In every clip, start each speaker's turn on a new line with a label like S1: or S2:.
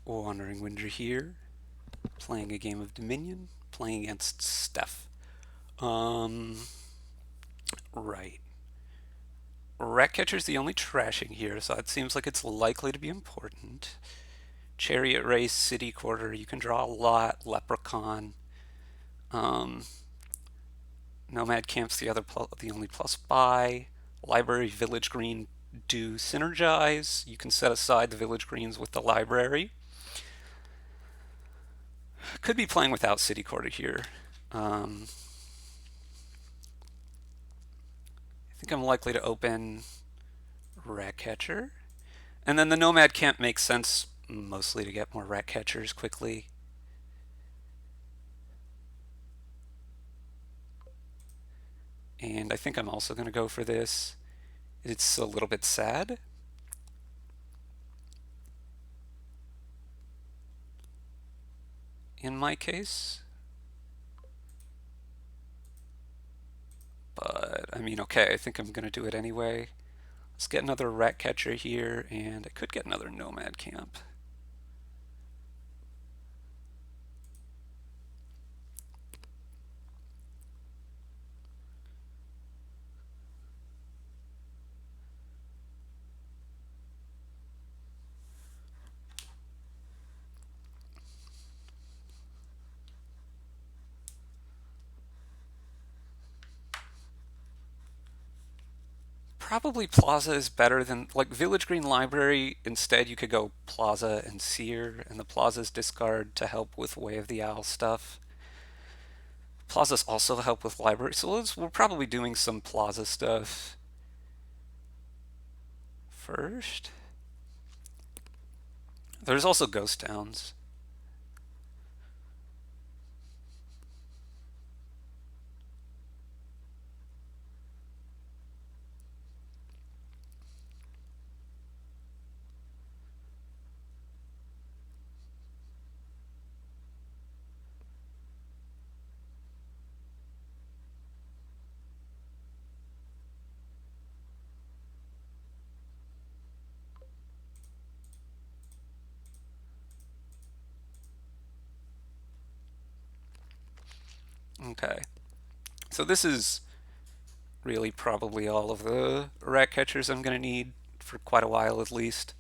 S1: WanderingWinder here, playing a game of Dominion, playing against Stef. Um, right. Ratcatcher's the only trashing here, so it seems like it's likely to be important. Chariot Race, City Quarter, you can draw a lot. Leprechaun. Um, Nomad Camp's the only plus buy. Library, Village Green do synergize. You can set aside the Village Greens with the library. Could be playing without City Quarter here. I think I'm likely to open Ratcatcher. And then the Nomad Camp makes sense mostly to get more Ratcatchers quickly. And I think I'm also going to go for this. It's a little bit sad. In my case. But, I mean, okay, I think I'm going to do it anyway. Let's get another Ratcatcher here, and I could get another Nomad Camp. Probably Plaza is better than, like, Village Green Library. Instead, you could go Plaza and Seer, and the Plaza's discard to help with Way of the Owl stuff. Plaza's also help with library, so we're probably doing some Plaza stuff first. There's also Ghost Towns. Okay. So this is really probably all of the Ratcatchers I'm going to need for quite a while at least.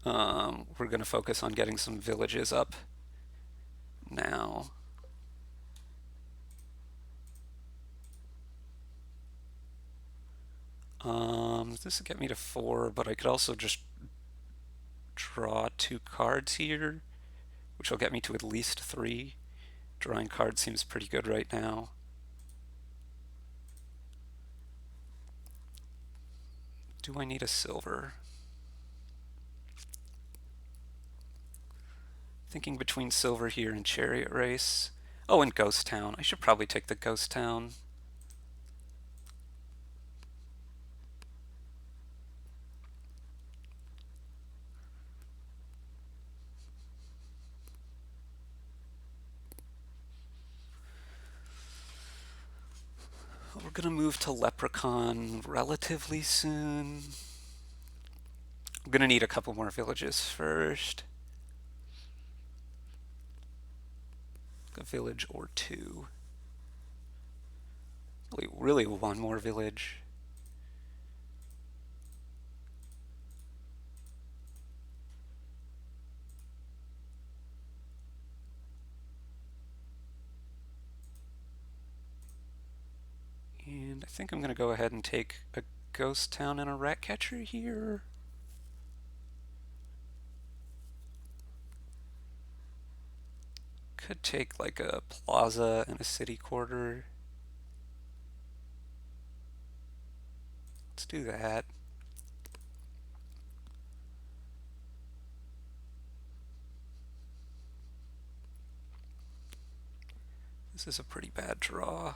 S1: We're going to focus on getting some villages up now. This will get me to 4, but I could also just draw 2 cards here, which will get me to at least 3. Drawing cards seems pretty good right now. Do I need a silver? Thinking between silver here and Chariot Race. Oh, and Ghost Town. I should probably take the Ghost Town. We're gonna move to Leprechaun relatively soon. I'm gonna need a couple more villages first. A village or 2. Really one more village. And I think I'm going to go ahead and take a Ghost Town and a Ratcatcher here. Could take like a Plaza and a City Quarter. Let's do that. This is a pretty bad draw.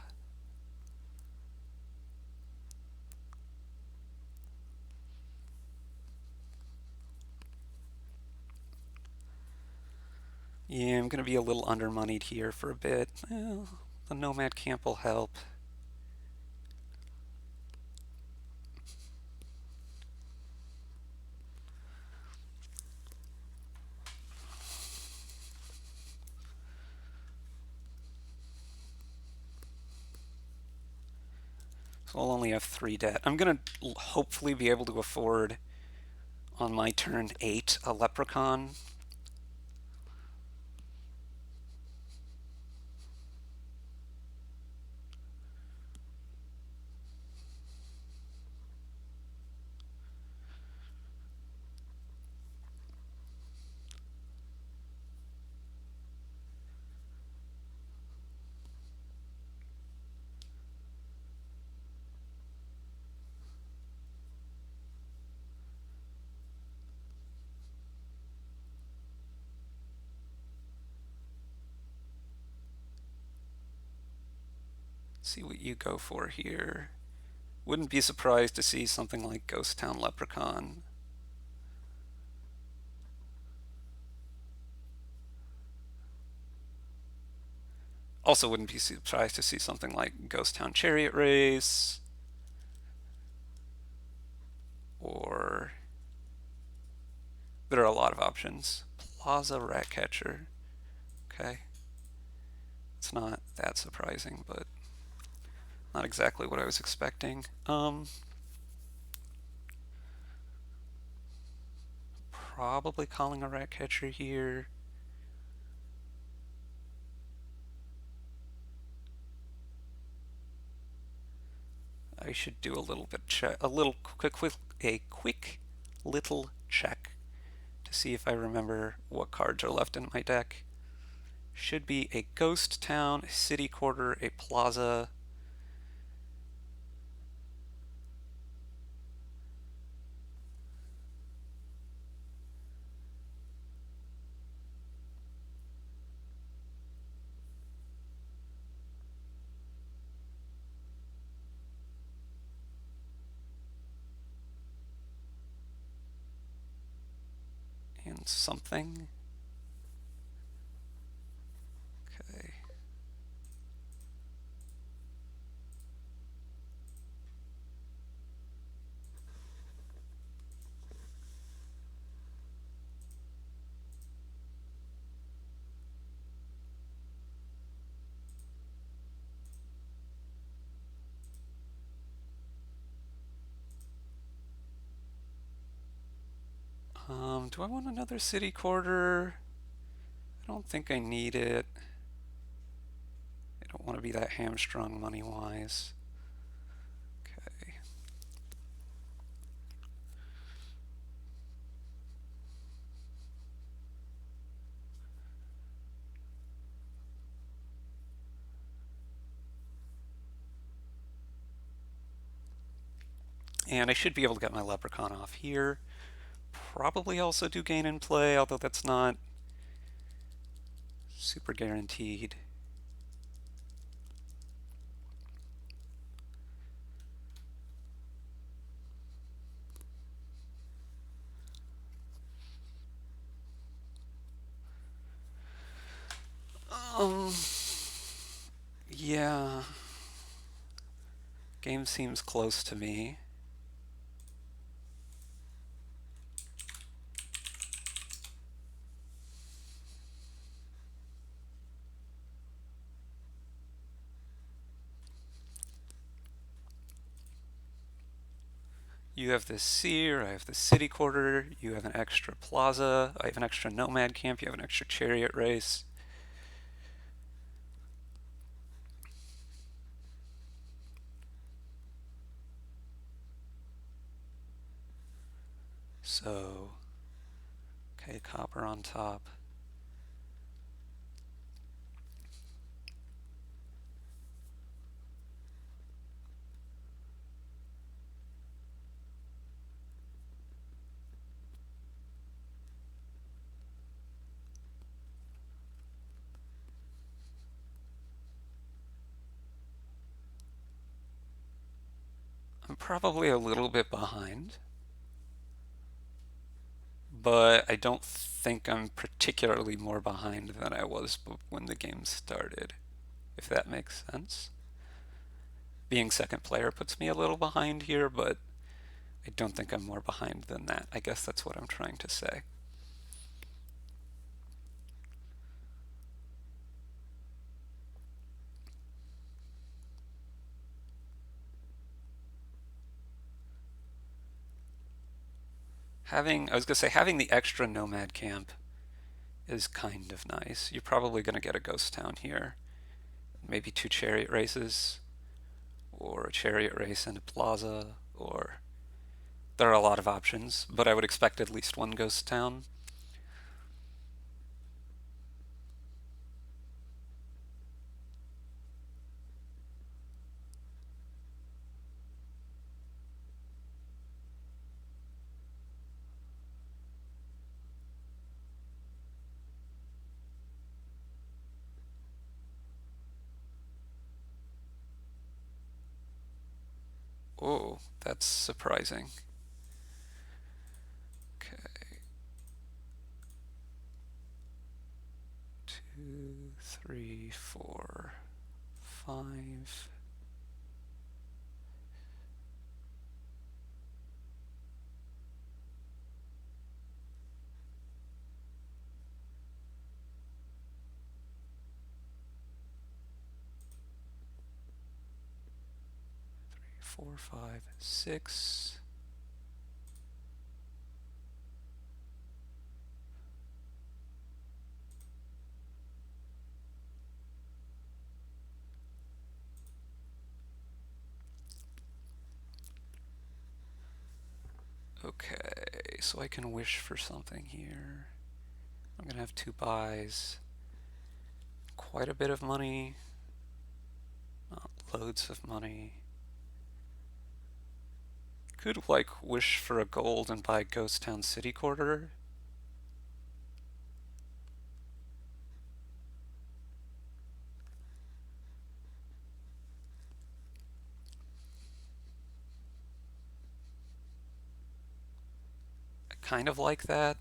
S1: Yeah, I'm going to be a little undermoneyed here for a bit. Well, the Nomad Camp will help. So I'll only have 3 debt. I'm gonna hopefully be able to afford on my turn 8 a leprechaun. See what you go for here. Wouldn't be surprised to see something like Ghost Town Leprechaun. Also wouldn't be surprised to see something like Ghost Town Chariot Race, or there are a lot of options. Plaza Ratcatcher. Okay. It's not that surprising, but not exactly what I was expecting. Probably calling a Ratcatcher here. I should do a little bit a quick little check to see if I remember what cards are left in my deck. Should be a Ghost Town, a City Quarter, a Plaza. And something. Okay. Do I want another City Quarter? I don't think I need it. I don't want to be that hamstrung money-wise. Okay. And I should be able to get my Leprechaun off here. Probably also do gain in play, although that's not super guaranteed. Um, yeah. Game seems close to me. You have this Seer, I have the City Quarter, you have an extra Plaza, I have an extra Nomad Camp, you have an extra Chariot Race. So, okay, copper on top. I'm probably a little bit behind, but I don't think I'm particularly more behind than I was when the game started, if that makes sense. Being second player puts me a little behind here, but I don't think I'm more behind than that. I guess that's what I'm trying to say. I was gonna say, having the extra nomad camp is kind of nice. You're probably gonna get a ghost town here. Maybe two chariot races, or a chariot race and a plaza, or there are a lot of options, but I would expect at least one ghost town. Oh, that's surprising. Okay, 2, 3, 4, 5. 4, 5, 6. Okay, so I can wish for something here. I'm gonna have two buys. Quite a bit of money. Not loads of money. Could like wish for a gold and buy Ghost Town City Quarter. I kind of like that.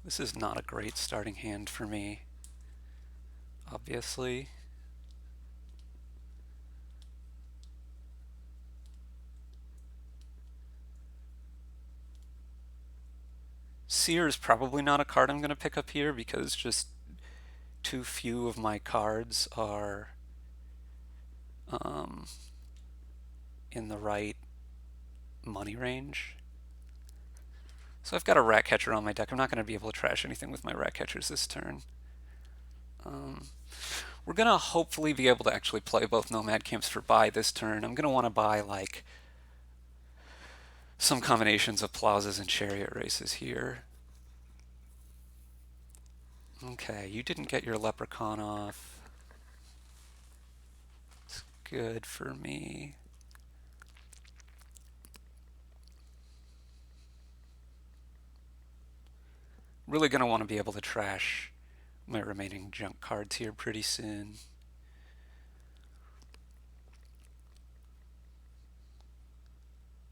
S1: This is not a great starting hand for me, obviously. Seer is probably not a card I'm going to pick up here because just too few of my cards are um, in the right money range. So I've got a rat catcher on my deck. I'm not going to be able to trash anything with my rat catchers this turn. We're going to hopefully be able to actually play both nomad camps for buy this turn. I'm going to want to buy like some combinations of plazas and chariot races here. Okay, you didn't get your leprechaun off. It's good for me. Really going to want to be able to trash my remaining junk cards here pretty soon.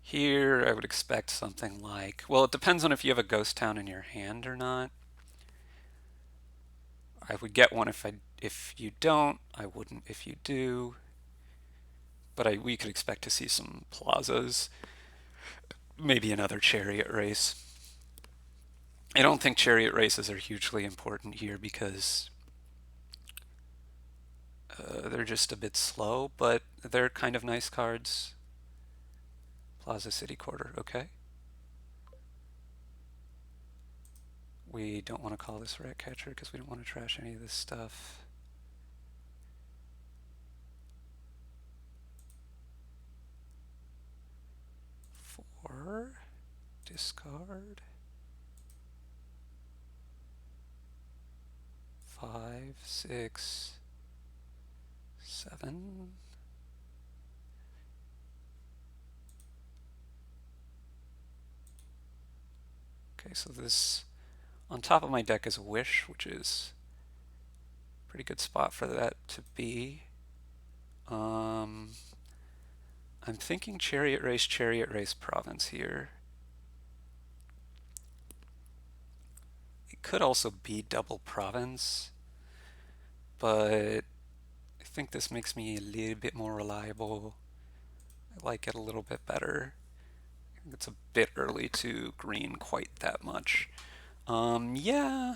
S1: Here, I would expect something like, well, it depends on if you have a ghost town in your hand or not. I would get one if you don't. I wouldn't if you do. But we could expect to see some plazas, maybe another chariot race. I don't think chariot races are hugely important here because they're just a bit slow, but they're kind of nice cards. Plaza City Quarter, okay. We don't want to call this rat catcher because we don't want to trash any of this stuff. Four, discard. 5, 6, 7. Okay, so this on top of my deck is a Wish, which is a pretty good spot for that to be. I'm thinking Chariot Race province here. It could also be double province, but I think this makes me a little bit more reliable. I like it a little bit better. It's a bit early to green quite that much. Yeah,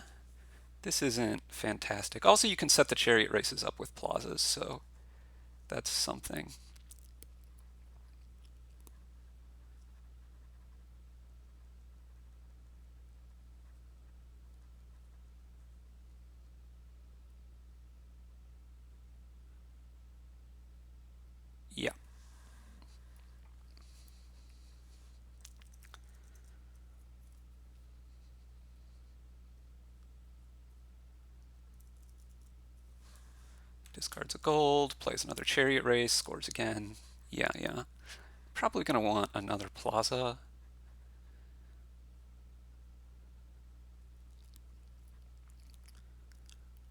S1: this isn't fantastic. Also, you can set the chariot races up with plazas, so that's something. Yeah. Discards a gold, plays another chariot race, scores again. Yeah, yeah. Probably going to want another plaza.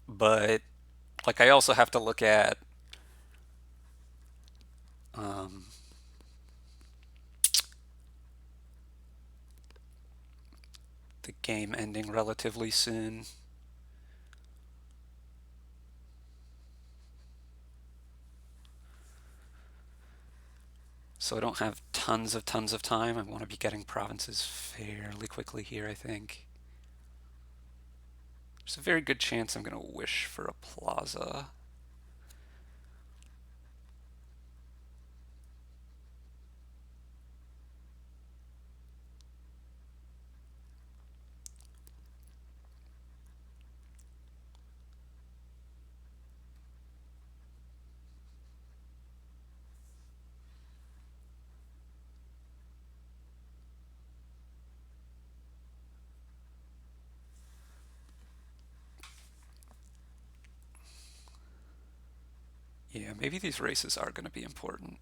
S1: But, like, I also have to look at um, the game ending relatively soon. So I don't have tons of time. I want to be getting provinces fairly quickly here, I think. There's a very good chance I'm going to wish for a plaza. Yeah, maybe these races are going to be important.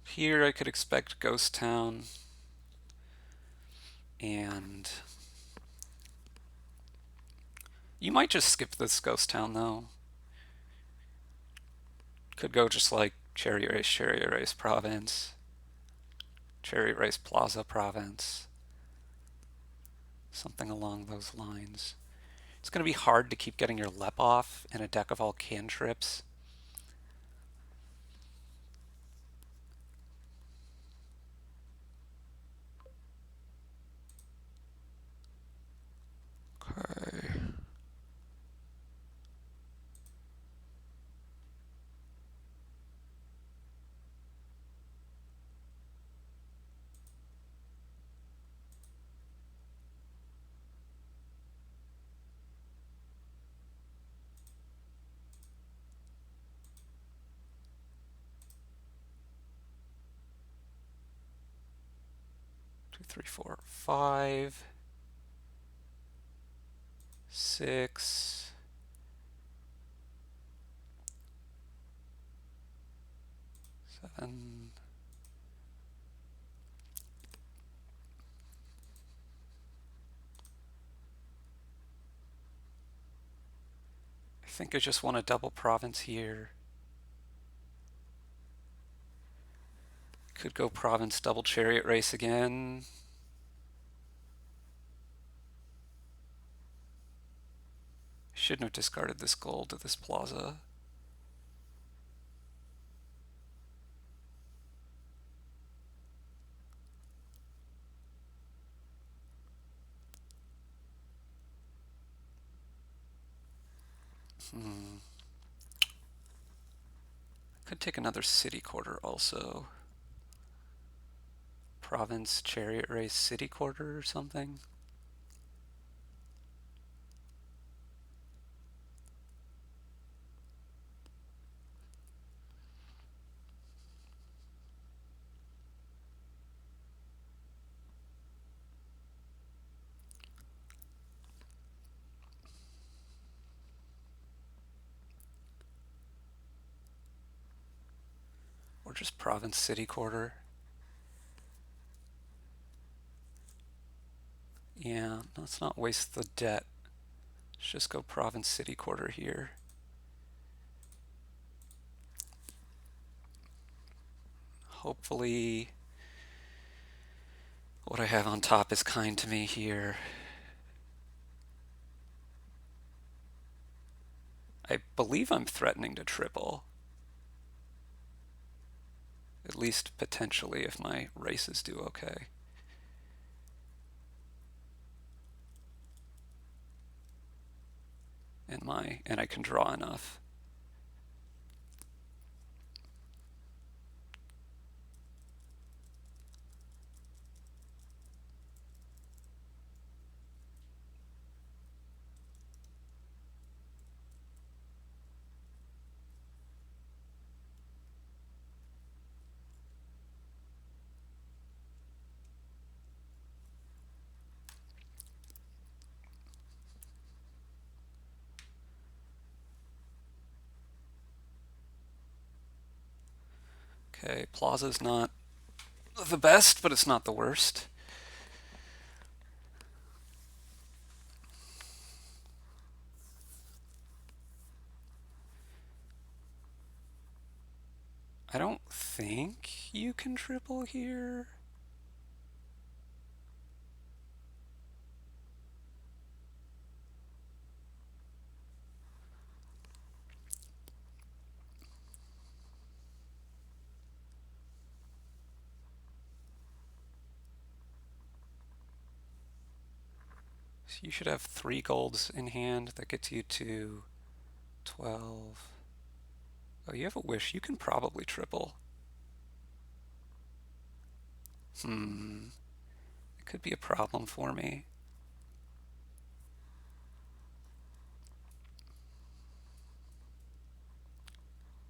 S1: Here I could expect Ghost Town, and you might just skip this Ghost Town though. Could go just like Chariot Race Province, Chariot Race Plaza Province, something along those lines. It's going to be hard to keep getting your Lep off in a deck of all cantrips. Okay. 2, 3, 4, 5, 6. 7. I think I just want a double province here. Could go province double chariot race again. Shouldn't have discarded this gold to this plaza. Could take another city quarter also. Province chariot race city quarter or something. Or just province city quarter. Yeah, let's not waste the debt. Let's just go province city quarter here. Hopefully what I have on top is kind to me here. I believe I'm threatening to triple. At least potentially if my races do okay. And I can draw enough. Okay, Plaza's not the best, but it's not the worst. I don't think you can triple here. So you should have 3 golds in hand. That gets you to 12. Oh, you have a wish. You can probably triple. It could be a problem for me.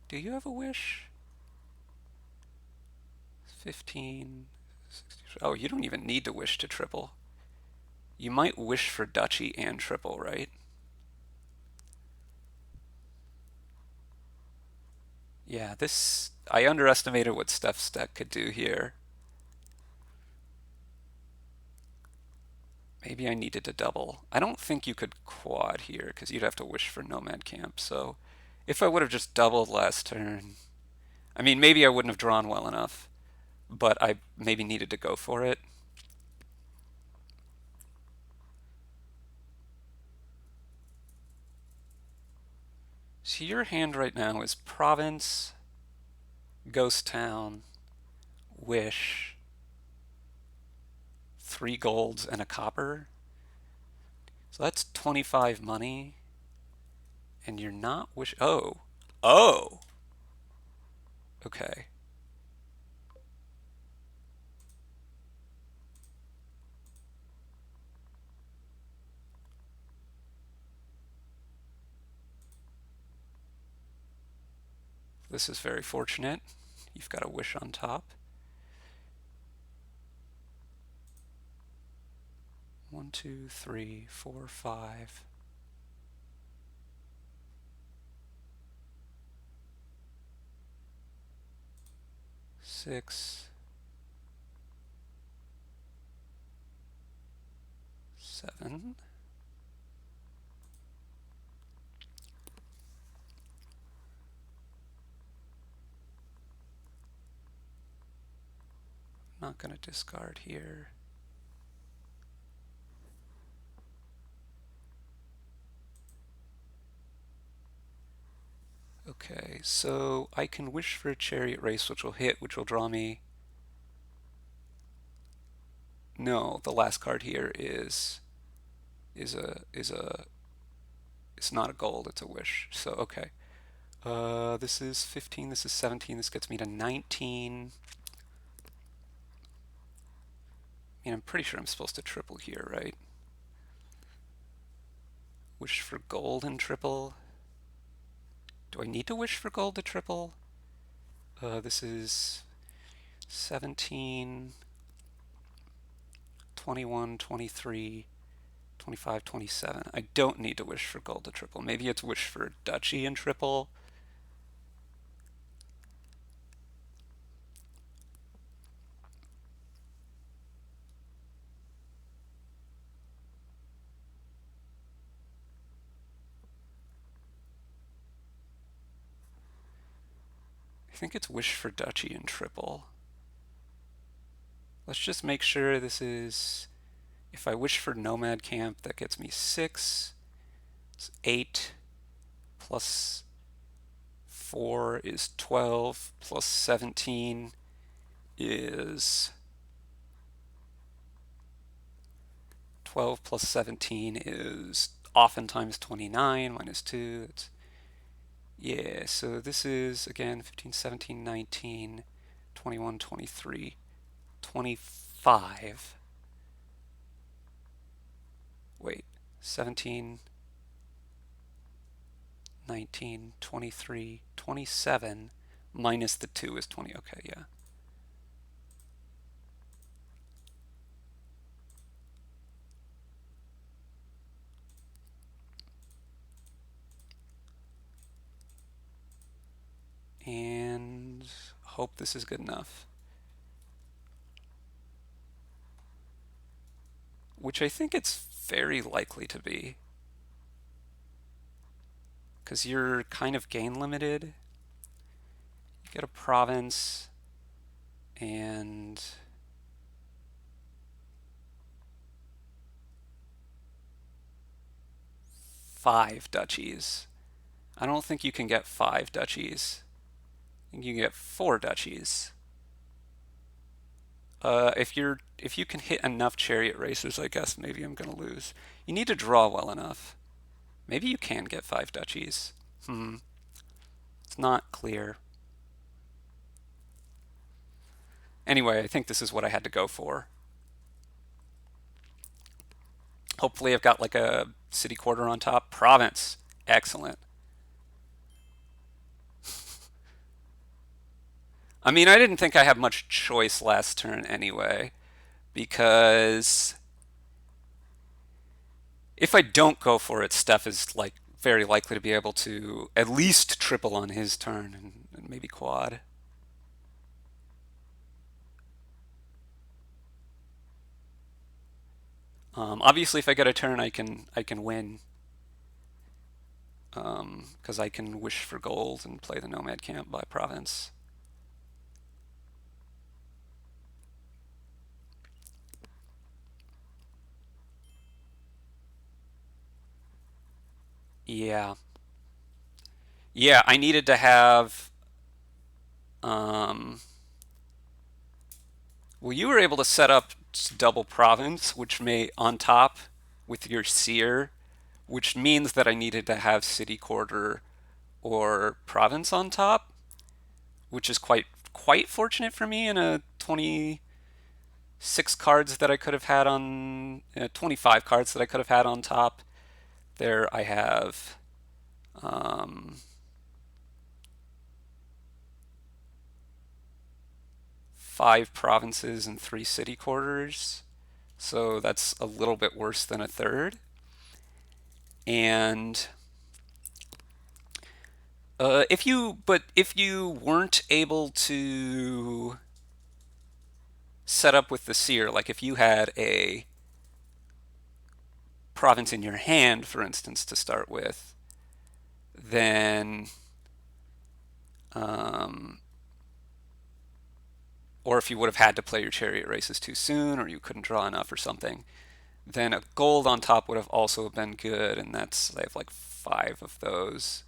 S1: Do you have a wish? 15, 60. Oh, you don't even need to wish to triple. You might wish for duchy and triple, right? Yeah, this... I underestimated what Stef's deck could do here. Maybe I needed to double. I don't think you could quad here, because you'd have to wish for Nomad Camp, so... If I would have just doubled last turn... I mean, maybe I wouldn't have drawn well enough, but I maybe needed to go for it. So your hand right now is Province, Ghost Town, Wish, 3 golds, and a copper. So that's 25 money. And you're not wish... Oh. Oh! Okay. This is very fortunate. You've got a wish on top. 1, 2, 3, 4, 5. 6, 7. Not going to discard here. Okay, so I can wish for a chariot race, which will hit, which will draw me. No, the last card here is it's not a gold, it's a wish. So okay. This is 15, this is 17, this gets me to 19. I mean, I'm pretty sure I'm supposed to triple here, right? Wish for gold and triple. Do I need to wish for gold to triple? This is 17, 21, 23, 25, 27. I don't need to wish for gold to triple. Maybe it's wish for duchy and triple. I think it's wish for duchy and triple. Let's just make sure this is, if I wish for nomad camp, that gets me 6. It's 8 plus 4 is 12 plus 17 is 12 plus 17 is oftentimes 29 minus 2. It's, yeah, so this is again 15, 17, 19, 21, 23, 25. Wait, 17, 19, 23, 27 minus the 2 is 20. Okay, yeah. And hope this is good enough. Which I think it's very likely to be. Because you're kind of gain limited. You get a province and five duchies. I don't think you can get 5 duchies. I think you can get 4 duchies. If you can hit enough chariot races, I guess maybe I'm gonna lose. You need to draw well enough. Maybe you can get 5 duchies. It's not clear. Anyway, I think this is what I had to go for. Hopefully I've got like a city quarter on top. Province. Excellent. I mean, I didn't think I had much choice last turn anyway, because if I don't go for it, Stef is like very likely to be able to at least triple on his turn and maybe quad. Obviously, if I get a turn, I can win, because I can wish for gold and play the nomad camp by province. Yeah, yeah. I needed to have. Um, well, you were able to set up double province, which may on top with your seer, which means that I needed to have city quarter or province on top, which is quite fortunate for me in a 26 cards that I could have had on 25 cards that I could have had on top. There I have 5 provinces and 3 city quarters. So that's a little bit worse than a third. And if you weren't able to set up with the seer, like if you had a province in your hand, for instance, to start with, then or if you would have had to play your chariot races too soon, or you couldn't draw enough or something, then a gold on top would have also been good, and that's, I have like 5 of those.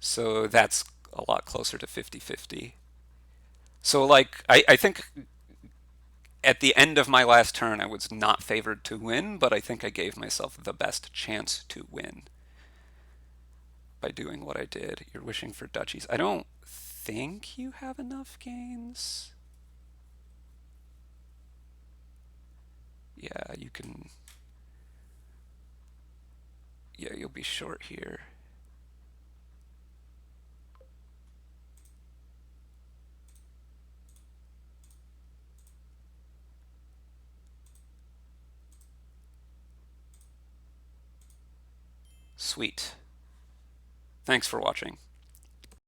S1: So that's a lot closer to 50-50. So like I think at the end of my last turn I was not favored to win, but I think I gave myself the best chance to win by doing what I did. You're wishing for duchies. I don't think you have enough gains. Yeah, you can. Yeah, you'll be short here. Sweet. Thanks for watching.